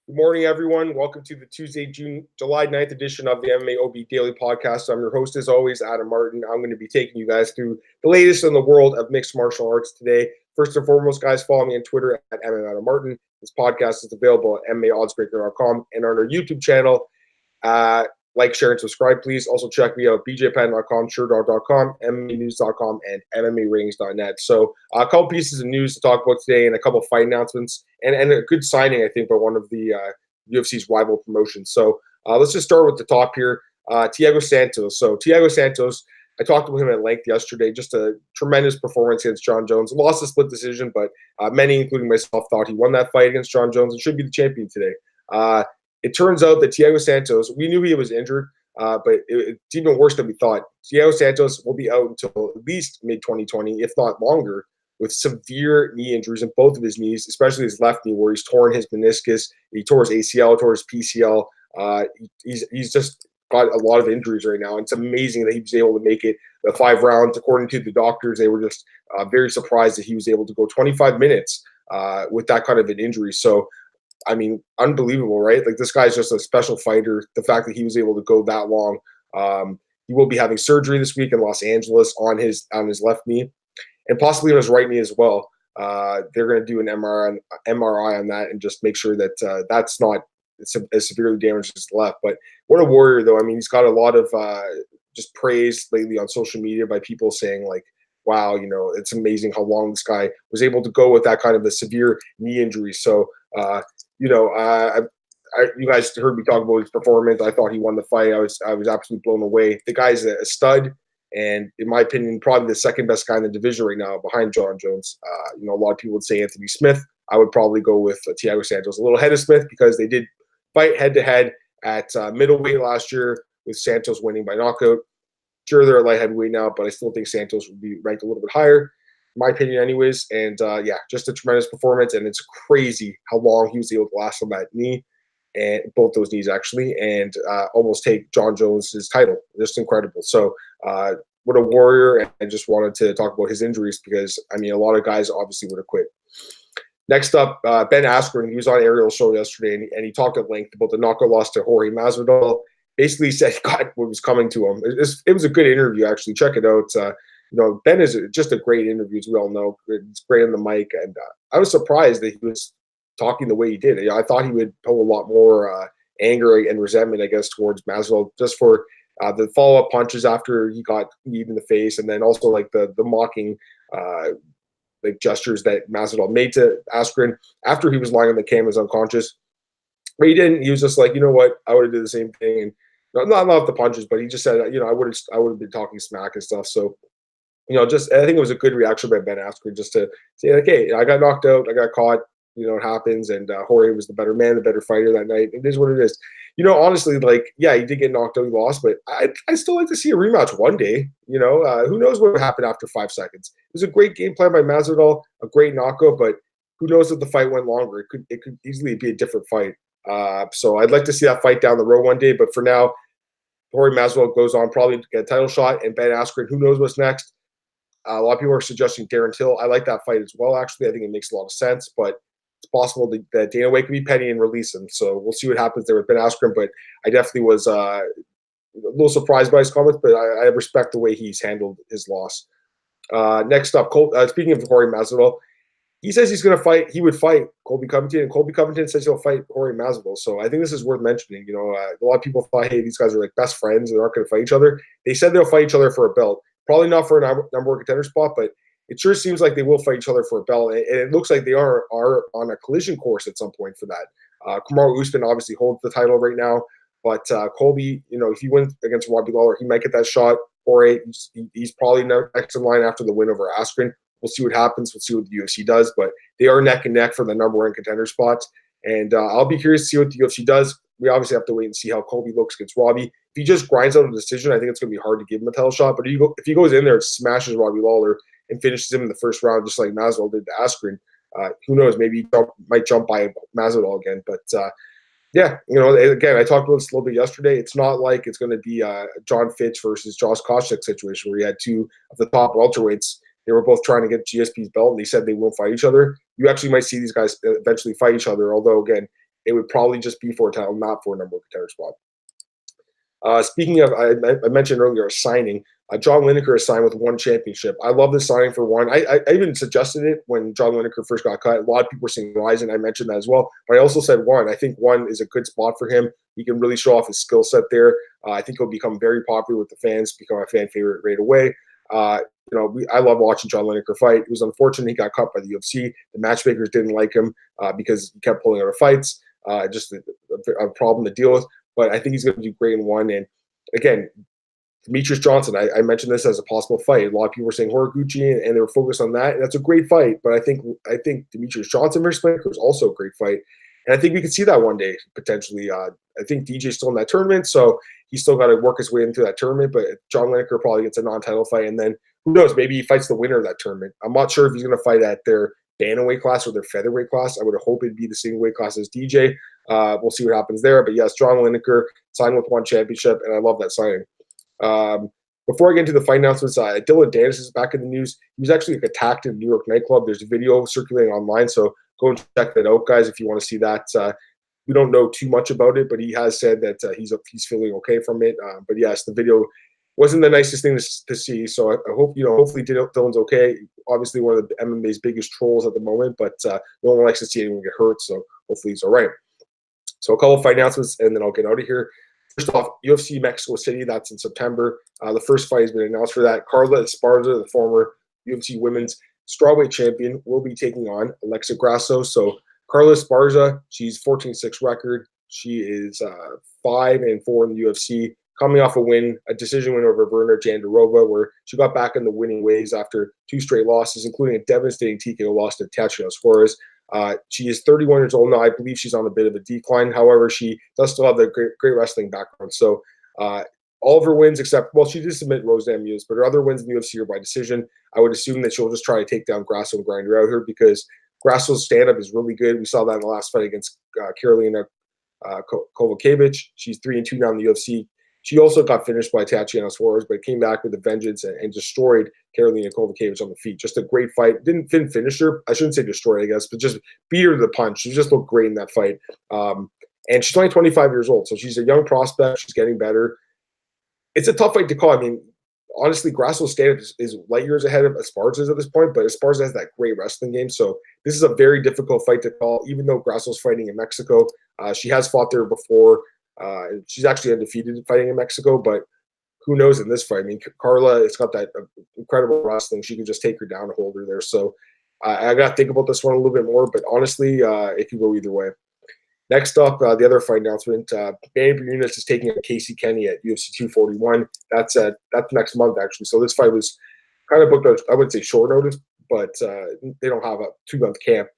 Good morning, everyone. Welcome to the Tuesday, July 9th edition of the MMAOB Daily Podcast. I'm your host, as always, Adam Martin. I'm going to be taking you guys through the latest in the world of mixed martial arts today. First and foremost, guys, follow me on Twitter at MMAOB. This podcast is available at MMAOddsbreaker.com and on our YouTube channel. Like, share, and subscribe, please. Also, check me out at bjpenn.com, SureDog.com, MMAnews.com, and MMAratings.net. So, a couple pieces of news to talk about today and a couple fight announcements and a good signing, I think, by one of the UFC's rival promotions. So, let's just start with the top here. Thiago Santos. So, Thiago Santos, I talked to him at length yesterday. Just a tremendous performance against John Jones. Lost a split decision, but many, including myself, thought he won that fight against John Jones and should be the champion today. It turns out that Thiago Santos, we knew he was injured, but it's even worse than we thought. Thiago Santos will be out until at least mid-2020, if not longer, with severe knee injuries in both of his knees, especially his left knee, where he's torn his meniscus, he tore his ACL, tore his PCL. He's just got a lot of injuries right now. It's amazing that he was able to make it the 5 rounds. According to the doctors, they were just very surprised that he was able to go 25 minutes with that kind of an injury. So, I mean, unbelievable, right? Like, this guy's just a special fighter. The fact that he was able to go that long. He will be having surgery this week in Los Angeles on his left knee and possibly on his right knee as well. They're going to do an MRI on that and just make sure that that's not as severely damaged as the left. But what a warrior, though. I mean, he's got a lot of just praise lately on social media by people saying, like, wow, you know, it's amazing how long this guy was able to go with that kind of a severe knee injury. So, you guys heard me talk about his performance. I thought he won the fight. I was absolutely blown away. The guy's a stud, and in my opinion, probably the second best guy in the division right now, behind John Jones. A lot of people would say Anthony Smith. I would probably go with Thiago Santos, a little ahead of Smith, because they did fight head-to-head at middleweight last year, with Santos winning by knockout. Sure, they're a light heavyweight now, but I still think Santos would be ranked a little bit higher, in my opinion anyways. And just a tremendous performance, and it's crazy how long he was able to last on that knee, and both those knees actually, and almost take John Jones' title. Just incredible. So what a warrior. And I just wanted to talk about his injuries because, I mean, a lot of guys obviously would have quit. Next up, Ben Askren. He was on Ariel's show yesterday, and he talked at length about the knockout loss to Jorge Masvidal. Basically said he got what was coming to him. It was a good interview, actually. Check it out. Ben is just a great interview, as we all know. It's great on the mic, and I was surprised that he was talking the way he did. I thought he would pull a lot more anger and resentment, I guess, towards Masvidal, just for the follow-up punches after he got kneed in the face, and then also like the mocking like gestures that Masvidal made to Askren after he was lying on the canvas unconscious. But he didn't. He was just like, you know what, I would have did the same thing. And not the punches, but he just said, I would have been talking smack and stuff. So, I think it was a good reaction by Ben Askren just to say, like, hey, I got knocked out, I got caught, it happens, and Jorge was the better man, the better fighter that night. It is what it is. Honestly, like, yeah, he did get knocked out, he lost, but I still like to see a rematch one day. Who knows what would happen after 5 seconds? It was a great game plan by Masvidal, a great knockout, but who knows if the fight went longer? It could easily be a different fight. So I'd like to see that fight down the road one day, but for now, Jorge Masvidal goes on probably to get a title shot, and Ben Askren, who knows what's next? A lot of people are suggesting Darren Till. I like that fight as well, actually. I think it makes a lot of sense, but it's possible that Dana White could be petty and release him. So we'll see what happens there with Ben Askren, but I definitely was a little surprised by his comments, but I respect the way he's handled his loss. Next up, speaking of Jorge Masvidal, he says he's going to fight. He would fight Colby Covington, and Colby Covington says he'll fight Jorge Masvidal. So I think this is worth mentioning. A lot of people thought, hey, these guys are like best friends. They're not going to fight each other. They said they'll fight each other for a belt. Probably not for a number one contender spot, but it sure seems like they will fight each other for a belt. And it looks like they are on a collision course at some point for that. Kamaru Usman obviously holds the title right now, but Colby, if he wins against Robbie Lawler, he might get that shot. Jorge, he's probably next in line after the win over Askren. We'll see what happens. We'll see what the UFC does, but they are neck and neck for the number one contender spots. And I'll be curious to see what the UFC does. We obviously have to wait and see how Colby looks against Robbie. If he just grinds out a decision, I think it's going to be hard to give him a title shot. But if he goes in there and smashes Robbie Lawler and finishes him in the first round, just like Masvidal did to Askren, who knows? Maybe he might jump by Masvidal again. But again, I talked about this a little bit yesterday. It's not like it's going to be a John Fitch versus Josh Koscheck situation where you had two of the top welterweights. They were both trying to get GSP's belt, and they said they won't fight each other. You actually might see these guys eventually fight each other, although, again, it would probably just be for a title, not for a number one contender spot. Speaking of, I mentioned earlier a signing. John Lineker is signed with one championship. I love this signing for one. I even suggested it when John Lineker first got cut. A lot of people were saying Ryzen. I mentioned that as well. But I also said one. I think one is a good spot for him. He can really show off his skill set there. I think he'll become very popular with the fans, become a fan favorite right away. I love watching John Lineker fight. It was unfortunate he got cut by the UFC. The matchmakers didn't like him because he kept pulling out of fights. Just a problem to deal with. But I think he's going to do great in one. And again, Demetrius Johnson, I mentioned this as a possible fight. A lot of people were saying Horiguchi, and they were focused on that. And that's a great fight. But I think Demetrius Johnson versus Lineker is also a great fight. And I think we could see that one day, potentially. I think DJ's still in that tournament, so he's still got to work his way into that tournament. But John Lineker probably gets a non-title fight. And then, who knows, maybe he fights the winner of that tournament. I'm not sure if he's going to fight at their bantamweight class or their featherweight class. I would hope it'd be the same weight class as DJ. We'll see what happens there. But yes, John Lineker signed with one championship, and I love that signing. Before I get into the fight announcements, Dillon Danis is back in the news. He was actually attacked in a New York nightclub. There's a video circulating online, so go and check that out, guys, if you want to see that. We don't know too much about it, but he has said that he's feeling okay from it. But yes, the video wasn't the nicest thing to see. So I hope, hopefully Dillon's okay. Obviously, one of the MMA's biggest trolls at the moment, but no one likes to see anyone get hurt. So hopefully he's all right. So a couple of fight announcements, and then I'll get out of here. First off, UFC Mexico City, that's in September. The first fight has been announced for that. Carla Esparza, the former UFC women's strawweight champion, will be taking on Alexa Grasso. So Carla Esparza, she's 14-6 record. She is 5-4 in the UFC, coming off a decision win over Verna Jandiroba, where she got back in the winning ways after 2 straight losses, including a devastating TKO loss to Tatiana Suarez. She is 31 years old now. I believe she's on a bit of a decline. However, she does still have the great wrestling background. So all of her wins, except, well, she did submit Rose Namajunas, but her other wins in the UFC are by decision. I would assume that she'll just try to take down Grasso and grind her out here, because Grasso's stand-up is really good. We saw that in the last fight against Karolina Kowalkiewicz. She's 3-2 now in the UFC. She also got finished by Tatiana Suarez, but came back with a vengeance and destroyed Karolina Kowalkiewicz on the feet. Just a great fight. Didn't finish her. I shouldn't say destroy, I guess, but just beat her to the punch. She just looked great in that fight. And she's only 25 years old, so she's a young prospect. She's getting better. It's a tough fight to call. I mean, honestly, Grasso's stand-up is light years ahead of Esparza's at this point, but Esparza has that great wrestling game. So this is a very difficult fight to call, even though Grasso's fighting in Mexico. She has fought there before. She's actually undefeated fighting in Mexico, but who knows in this fight? I mean, Carla, it's got that incredible wrestling. She can just take her down and hold her there. So I got to think about this one a little bit more, but honestly, it can go either way. Next up, the other fight announcement, Manny Bermudez is taking on Kenney at UFC 241. That's next month, actually. So this fight was kind of booked, I wouldn't say short notice, but they don't have a 2-month camp.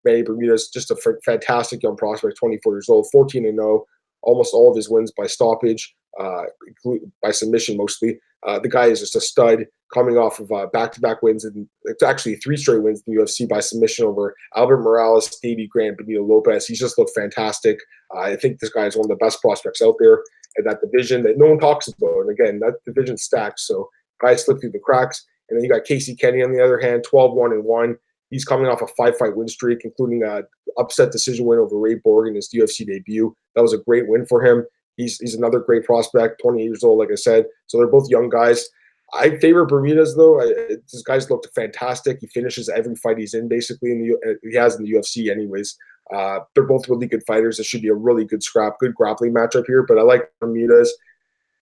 Manny Bermudez, just a fantastic young prospect, 24 years old, 14-0. Almost all of his wins by stoppage, by submission mostly. The guy is just a stud, coming off of back-to-back wins, and it's actually 3 straight wins in the UFC by submission over Albert Morales, Davey Grant, Benito Lopez. He's just looked fantastic. I think this guy is one of the best prospects out there in that division that no one talks about. And again, that division stacks, so guys slip through the cracks. And then you got Kenney on the other hand, 12-1-1. He's coming off a 5-fight win streak, including an upset decision win over Ray Borg in his UFC debut. That was a great win for him. He's another great prospect, 28 years old, like I said. So they're both young guys. I favor Bermudez, though. This guy's looked fantastic. He finishes every fight he's in, basically. He has in the UFC anyways. They're both really good fighters. It should be a really good good grappling matchup here. But I like Bermudez.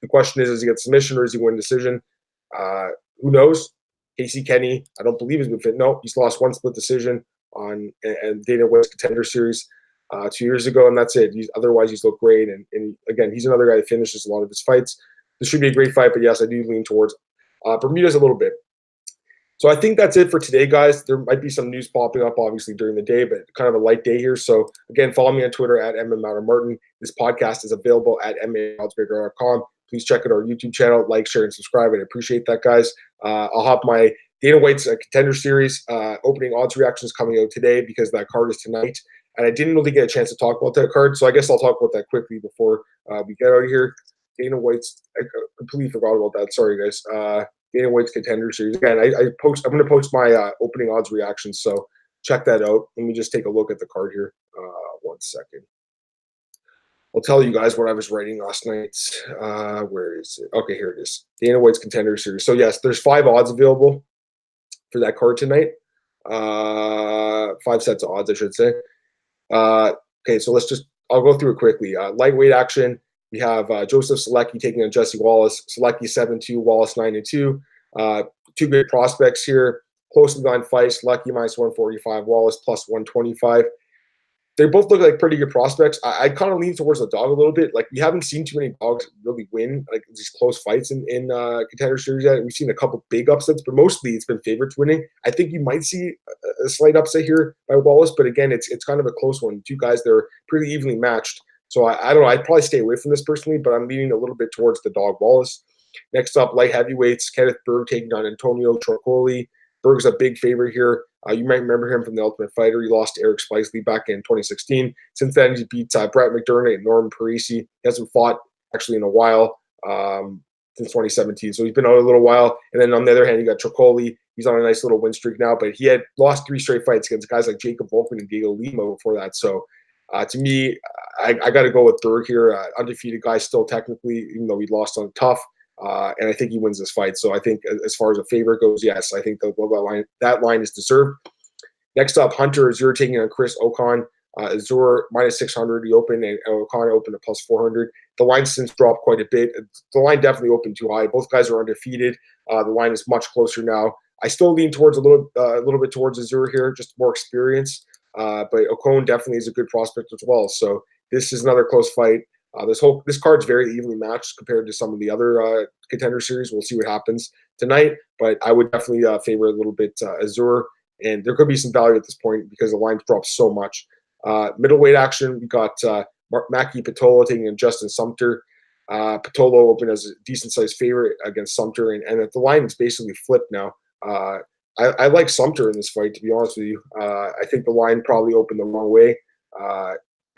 The question is he get submission or does he win decision? Who knows? Kenney, I don't believe he's been fit. No, he's lost one split decision on Dana White's Contender series 2 years ago, and that's it. Otherwise, he's looked great. And again, he's another guy that finishes a lot of his fights. This should be a great fight, but yes, I do lean towards Bermudez a little bit. So I think that's it for today, guys. There might be some news popping up, obviously, during the day, but kind of a light day here. So again, follow me on Twitter at MMAOB. This podcast is available at MMAOB.com. Please check out our YouTube channel, like, share, and subscribe. I appreciate that, guys. I'll have my Dana White's Contender series opening odds reactions coming out today because that card is tonight. And I didn't really get a chance to talk about that card, so I guess I'll talk about that quickly before we get out of here. Dana White's, I completely forgot about that. Sorry, guys. Dana White's Contender series. Again, I'm going to post my opening odds reactions, so check that out. Let me just take a look at the card here. One 1 second. I'll tell you guys what I was writing last night. Where is it? Okay, here it is. Dana White's Contender Series. So yes, there's 5 odds available for that card tonight. 5 sets of odds, I should say. Okay, so I'll go through it quickly. Lightweight action. We have Joseph Selecki taking on Jesse Wallace. Selecki 7-2, Wallace 9-2. 2 great prospects here. Closely line fights. Selecki minus 145, Wallace plus 125. They both look like pretty good prospects. I kind of lean towards the dog a little bit. Like, we haven't seen too many dogs really win like these close fights in Contender Series yet. We've seen a couple big upsets, but mostly it's been favorites winning. I think you might see a slight upset here by Wallace, but again, it's kind of a close one. 2 guys, they're pretty evenly matched. So I don't know. I'd probably stay away from this personally, but I'm leaning a little bit towards the dog Wallace. Next up, light heavyweights. Kenneth Berg taking on Antonio Trocoli. Berg's a big favorite here. You might remember him from The Ultimate Fighter. He lost to Eric Spicely back in 2016. Since then, he beat Brett McDermott and Norman Parisi. He hasn't fought actually in a while since 2017. So he's been out a little while. And then on the other hand, you got Trocoli. He's on a nice little win streak now, but he had lost 3 straight fights against guys like Jacob Volkman and Diego Lima before that. So to me, I got to go with Berg here. Undefeated guy still technically, even though he lost on tough. And I think he wins this fight. So I think as far as a favorite goes, yes, I think that line is deserved. Next up, Hunter Azure taking on Chris Ocon. Azure minus 600 the open, and Ocon opened at plus 400. The line since dropped quite a bit. The line definitely opened too high. Both guys are undefeated. The line is much closer now. I still lean towards a little bit towards Azure here, just more experience. But Ocon definitely is a good prospect as well. So this is another close fight. This card's very evenly matched compared to some of the other Contender Series. We'll see what happens tonight, but I would definitely favor a little bit Azure, and there could be some value at this point because the line dropped so much. Middleweight action, we got Maki Pitolo taking on Justin Sumter. Pitolo opened as a decent-sized favorite against Sumter, and the line is basically flipped now. I like Sumter in this fight, to be honest with you. I think the line probably opened the wrong way.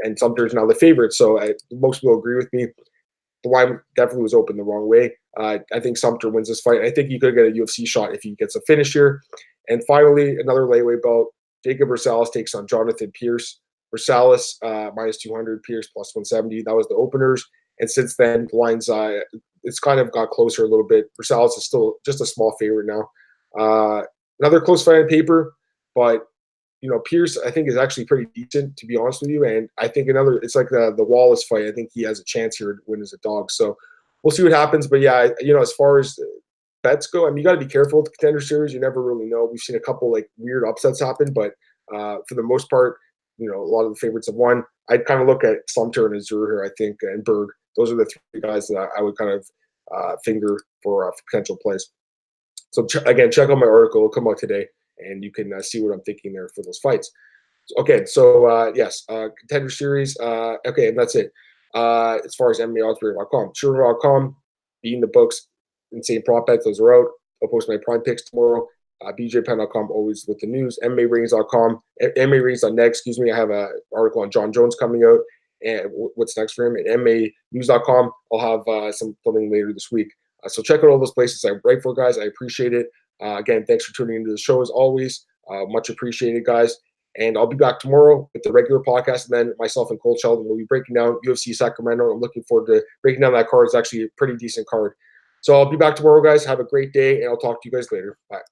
And Sumter is now the favorite, so most people agree with me. The line definitely was open the wrong way. I think Sumter wins this fight. I think he could get a UFC shot if he gets a finish here. And finally, another lightweight bout. Jacob Rosales takes on Jonathan Pierce. Rosales minus 200, Pierce plus 170. That was the openers. And since then, the lines it's kind of got closer a little bit. Rosales is still just a small favorite now. Another close fight on paper, but Pierce, I think, is actually pretty decent, to be honest with you. And I think it's like the Wallace fight. I think he has a chance here to win as a dog. So we'll see what happens. But yeah, as far as bets go, I mean, you got to be careful with the Contender Series. You never really know. We've seen a couple like weird upsets happen, but for the most part, a lot of the favorites have won. I'd kind of look at Sumter and Azure here, I think, and Berg. Those are the 3 guys that I would kind of finger for potential plays. So again, check out my article. It'll come out today, and you can see what I'm thinking there for those fights. Okay, so yes, Contender Series. Okay, and that's it. As far as MMAOddsBreaker.com, Shooter.com, beating the books, insane prop bets. Those are out. I'll post my prime picks tomorrow. BJPen.com, always with the news. MMARatings.com, MMARatings.net, excuse me. I have an article on John Jones coming out, and what's next for him. And MMAnews.com, I'll have something later this week. So check out all those places I write for, guys. I appreciate it. Again, thanks for tuning into the show as always. Much appreciated, guys. And I'll be back tomorrow with the regular podcast. And then myself and Cole Sheldon will be breaking down UFC Sacramento. I'm looking forward to breaking down that card. It's actually a pretty decent card. So I'll be back tomorrow, guys. Have a great day, and I'll talk to you guys later. Bye.